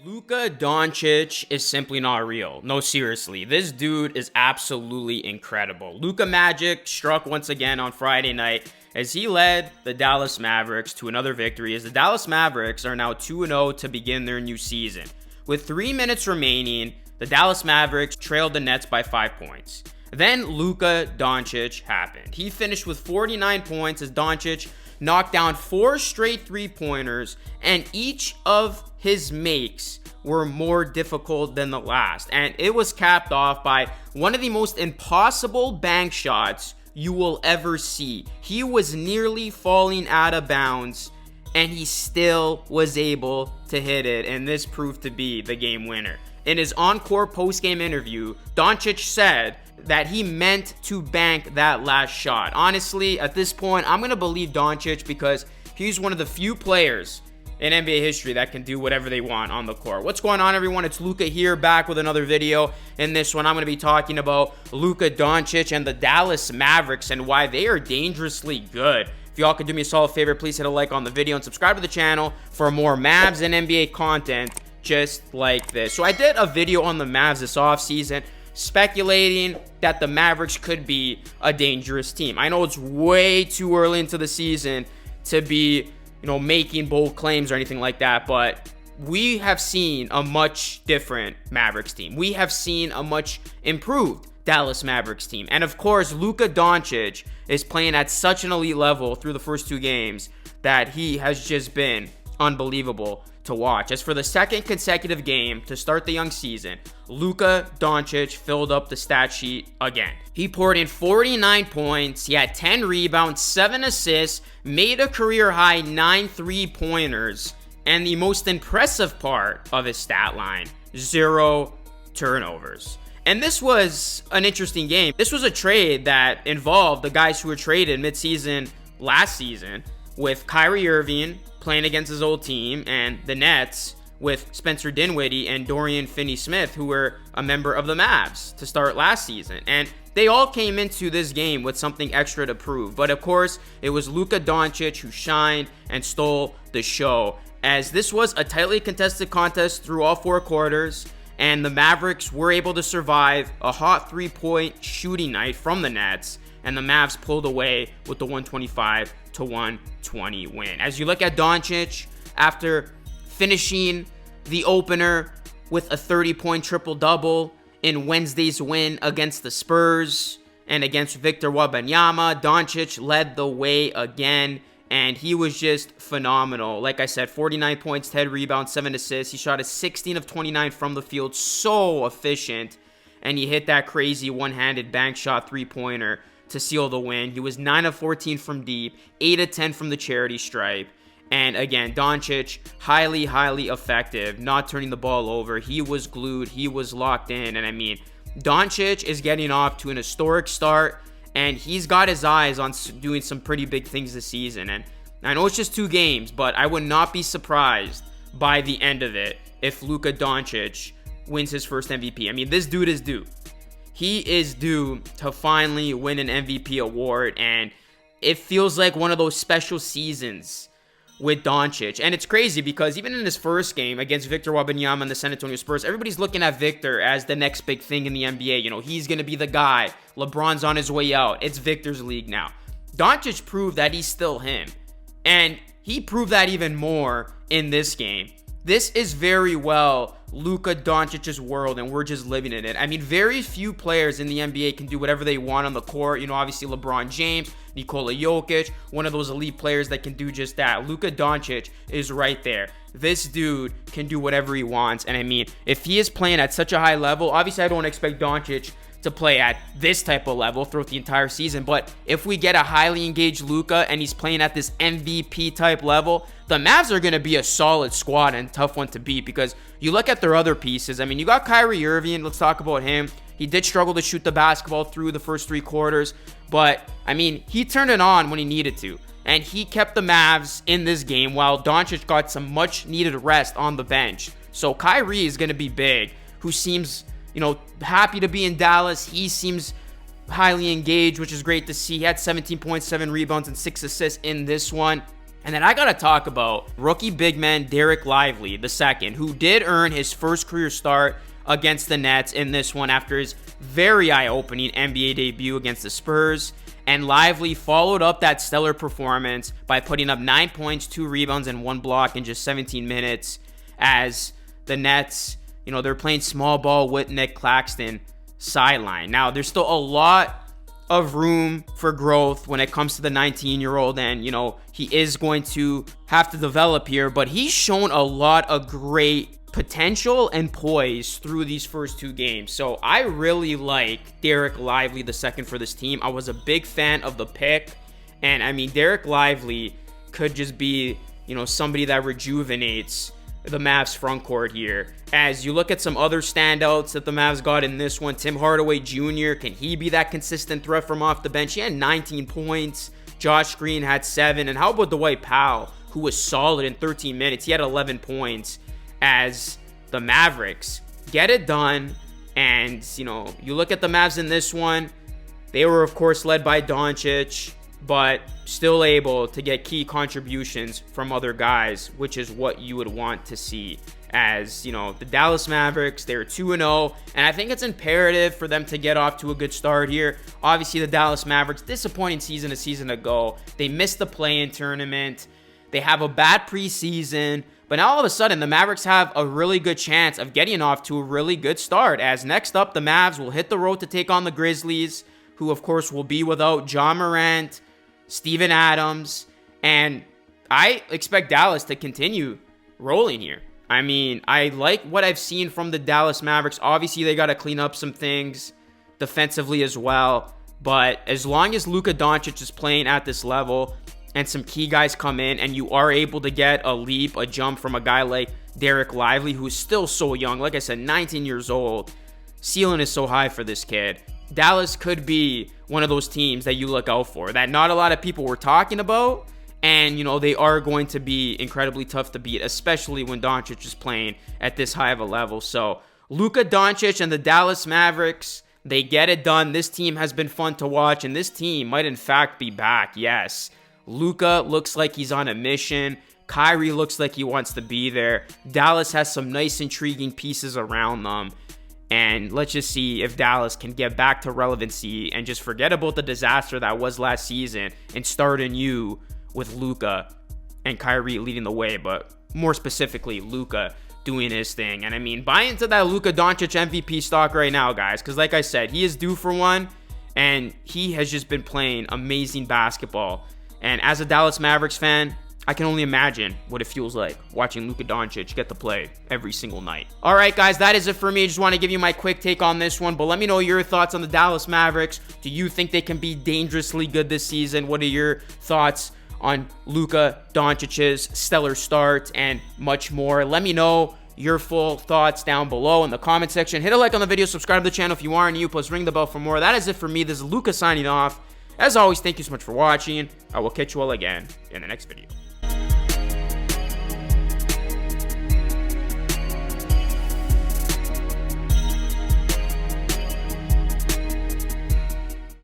Luka Doncic is simply not real. No, seriously. This dude is absolutely incredible. Luka Magic struck once again on Friday night as he led the Dallas Mavericks to another victory, as the Dallas Mavericks are now 2-0 to begin their new season. With 3 minutes remaining, the Dallas Mavericks trailed the Nets by 5 points. Then Luka Doncic happened. He finished with 49 points as Doncic knocked down 4 straight three-pointers, and each of his makes were more difficult than the last. And it was capped off by one of the most impossible bank shots you will ever see. He was nearly falling out of bounds, and he still was able to hit it, and this proved to be the game winner. In his encore post-game interview, Doncic said that he meant to bank that last shot. Honestly, at this point, I'm going to believe Doncic because he's one of the few players in NBA history that can do whatever they want on the court. What's going on, everyone? It's Luka here, back with another video. In this one, I'm going to be talking about Luka Doncic and the Dallas Mavericks and why they are dangerously good. If y'all could do me a solid favor, please hit a like on the video and subscribe to the channel for more Mavs and NBA content just like this. So I did a video on the Mavs this offseason, speculating that the Mavericks could be a dangerous team. I know it's way too early into the season to be, making bold claims or anything like that, but we have seen a much different Mavericks team. We have seen a much improved Dallas Mavericks team. And of course, Luka Doncic is playing at such an elite level through the first 2 games that he has just been unbelievable to watch. As for the second consecutive game to start the young season, Luka Doncic filled up the stat sheet again. He poured in 49 points, he had 10 rebounds, 7 assists, made a career high 9 3-pointers, and the most impressive part of his stat line, 0 turnovers. And this was an interesting game. This was a trade that involved the guys who were traded midseason last season, with Kyrie Irving playing against his old team, and the Nets with Spencer Dinwiddie and Dorian Finney-Smith, who were a member of the Mavs to start last season. And they all came into this game with something extra to prove. But of course, it was Luka Doncic who shined and stole the show, as this was a tightly contested contest through all 4 quarters, and the Mavericks were able to survive a hot 3-point shooting night from the Nets, and the Mavs pulled away with the 125-120 win. As you look at Doncic, after finishing the opener with a 30-point triple-double in Wednesday's win against the Spurs and against Victor Wembanyama, Doncic led the way again, and he was just phenomenal. Like I said, 49 points, 10 rebounds, 7 assists. He shot a 16 of 29 from the field, so efficient, and he hit that crazy one-handed bank shot 3-pointer to seal the win. He was 9 of 14 from deep, 8 of 10 from the charity stripe. And again, Doncic, highly effective, not turning the ball over. He was glued, he was locked in. And I mean, Doncic is getting off to an historic start, and he's got his eyes on doing some pretty big things this season. And I know it's just 2 games, but I would not be surprised by the end of it if Luka Doncic wins his first MVP. I mean, this dude is due. He is due to finally win an MVP award, and it feels like one of those special seasons with Doncic. And it's crazy because even in his first game against Victor Wembanyama and the San Antonio Spurs, everybody's looking at Victor as the next big thing in the NBA. He's going to be the guy. LeBron's on his way out. It's Victor's league now. Doncic proved that he's still him, and he proved that even more in this game. This is very well Luka Doncic's world, and we're just living in it. I mean, very few players in the NBA can do whatever they want on the court. Obviously LeBron James, Nikola Jokic, one of those elite players that can do just that. Luka Doncic is right there. This dude can do whatever he wants. And I mean, if he is playing at such a high level, obviously I don't expect Doncic to play at this type of level throughout the entire season, but if we get a highly engaged Luka and he's playing at this MVP type level, the Mavs are going to be a solid squad and tough one to beat, because you look at their other pieces. I mean, you got Kyrie Irving. Let's talk about him. He did struggle to shoot the basketball through the first 3 quarters, but I mean, he turned it on when he needed to, and he kept the Mavs in this game while Doncic got some much needed rest on the bench. So Kyrie is going to be big, who seems happy to be in Dallas. He seems highly engaged, which is great to see. He had 17 points, 7 rebounds, and 6 assists in this one. And then I gotta talk about rookie big man Derek Lively II, who did earn his first career start against the Nets in this one after his very eye-opening NBA debut against the Spurs. And Lively followed up that stellar performance by putting up 9 points, 2 rebounds, and 1 block in just 17 minutes as the Nets, they're playing small ball with Nick Claxton sideline. Now, there's still a lot of room for growth when it comes to the 19-year-old, and he is going to have to develop here, but he's shown a lot of great potential and poise through these first 2 games. So I really like Derek Lively II for this team. I was a big fan of the pick, and I mean, Derek Lively could just be somebody that rejuvenates the Mavs front court here. As you look at some other standouts that the Mavs got in this one, Tim Hardaway Jr., can he be that consistent threat from off the bench? He had 19 points. Josh Green had 7. And how about Dwight Powell, who was solid in 13 minutes? He had 11 points as the Mavericks get it done. And, you look at the Mavs in this one, they were, of course, led by Doncic, but still able to get key contributions from other guys, which is what you would want to see. As, the Dallas Mavericks, they're 2-0, and I think it's imperative for them to get off to a good start here. Obviously, the Dallas Mavericks, disappointing season a season ago. They missed the play-in tournament. They have a bad preseason, but now all of a sudden, the Mavericks have a really good chance of getting off to a really good start. As next up, the Mavs will hit the road to take on the Grizzlies, who, of course, will be without John Morant, Steven Adams, and I expect Dallas to continue rolling here. I mean, I like what I've seen from the Dallas Mavericks. Obviously, they got to clean up some things defensively as well, but as long as Luka Doncic is playing at this level and some key guys come in and you are able to get a leap, a jump from a guy like Derek Lively, who's still so young, like I said, 19 years old, ceiling is so high for this kid. Dallas could be one of those teams that you look out for, that not a lot of people were talking about, and, they are going to be incredibly tough to beat, especially when Doncic is playing at this high of a level. So, Luka Doncic and the Dallas Mavericks, they get it done. This team has been fun to watch, and this team might, in fact, be back. Yes, Luka looks like he's on a mission. Kyrie looks like he wants to be there. Dallas has some nice, intriguing pieces around them. And let's just see if Dallas can get back to relevancy and just forget about the disaster that was last season and start anew with Luka and Kyrie leading the way, but more specifically, Luka doing his thing. And I mean, buy into that Luka Doncic MVP stock right now, guys, because like I said, he is due for one, and he has just been playing amazing basketball. And as a Dallas Mavericks fan, I can only imagine what it feels like watching Luka Doncic get to play every single night. All right, guys, that is it for me. I just want to give you my quick take on this one, but let me know your thoughts on the Dallas Mavericks. Do you think they can be dangerously good this season? What are your thoughts on Luka Doncic's stellar start and much more? Let me know your full thoughts down below in the comment section. Hit a like on the video, subscribe to the channel if you are new, plus ring the bell for more. That is it for me. This is Luka signing off. As always, thank you so much for watching. I will catch you all again in the next video.